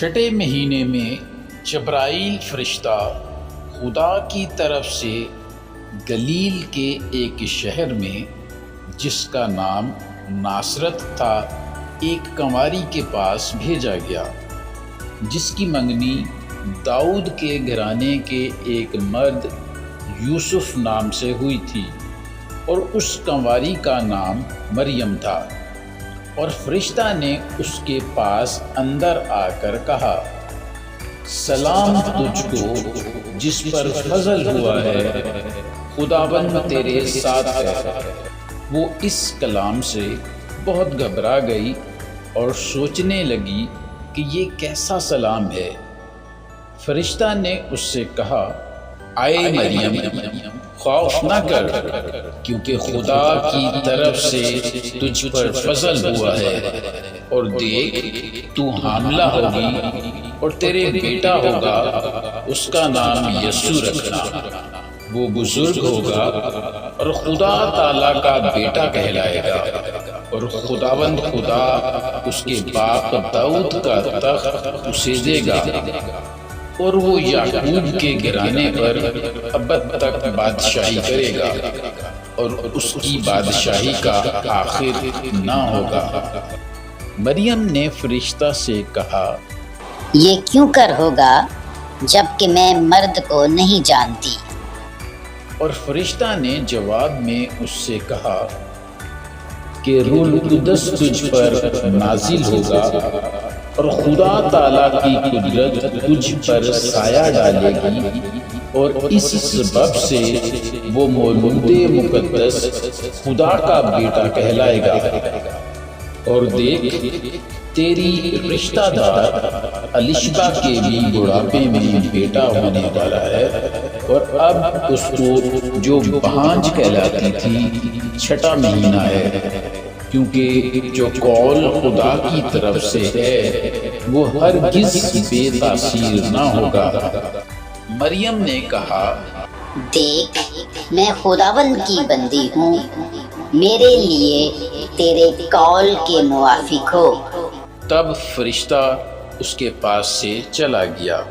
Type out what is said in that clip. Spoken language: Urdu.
چھٹے مہینے میں جبرائیل فرشتہ خدا کی طرف سے گلیل کے ایک شہر میں جس کا نام ناصرت تھا ایک کنواری کے پاس بھیجا گیا، جس کی منگنی داؤد کے گھرانے کے ایک مرد یوسف نام سے ہوئی تھی، اور اس کنواری کا نام مریم تھا۔ اور فرشتہ نے اس کے پاس اندر آ کر کہا، سلام تجھ کو جس پر فضل ہوا ہے، خداوند تیرے ساتھ ہے۔ وہ اس کلام سے بہت گھبرا گئی اور سوچنے لگی کہ یہ کیسا سلام ہے۔ فرشتہ نے اس سے کہا، اے مریم، خوف نہ کر، کیونکہ خدا کی طرف سے تجھ پر فضل ہوا ہے، اور دیکھ تو حاملہ ہوگی اور تیرے بیٹا ہوگا، اس کا نام یسوع رکھنا۔ وہ بزرگ ہوگا اور خدا تعالیٰ کا بیٹا کہلائے گا، اور خداوند خدا اس کے باپ داؤد کا تخت اسے دے گا، اور وہ یعقوب کے گھرانے پر ابد تک بادشاہی کرے گا، اور اس کی بادشاہی کا آخر نہ ہوگا۔ مریم نے فرشتہ سے کہا، یہ کیوں کر ہوگا جب کہ میں مرد کو نہیں جانتی؟ اور فرشتہ نے جواب میں اس سے کہا کہ روح القدس تجھ پر نازل ہوگا، اور خدا تعالیٰ کی قدرت تجھ پر سایہ ڈالے گی، اور اس سبب سے وہ مولود مقدس خدا کا بیٹا کہلائے گا۔ اور دیکھ، تیری رشتہ دار الشبہ کے بھی بڑھاپے میں بیٹا ہونے والا ہے، اور اب اس کو جو بھانج کہلاتی تھی چھٹا مہینہ ہے، کیونکہ جو قول خدا کی طرف سے ہے وہ ہرگز بے تاثیر نہ ہوگا۔ مریم نے کہا، دیکھ، میں خداوند کی بندی ہوں، میرے لیے تیرے قول کے موافق ہو۔ تب فرشتہ اس کے پاس سے چلا گیا۔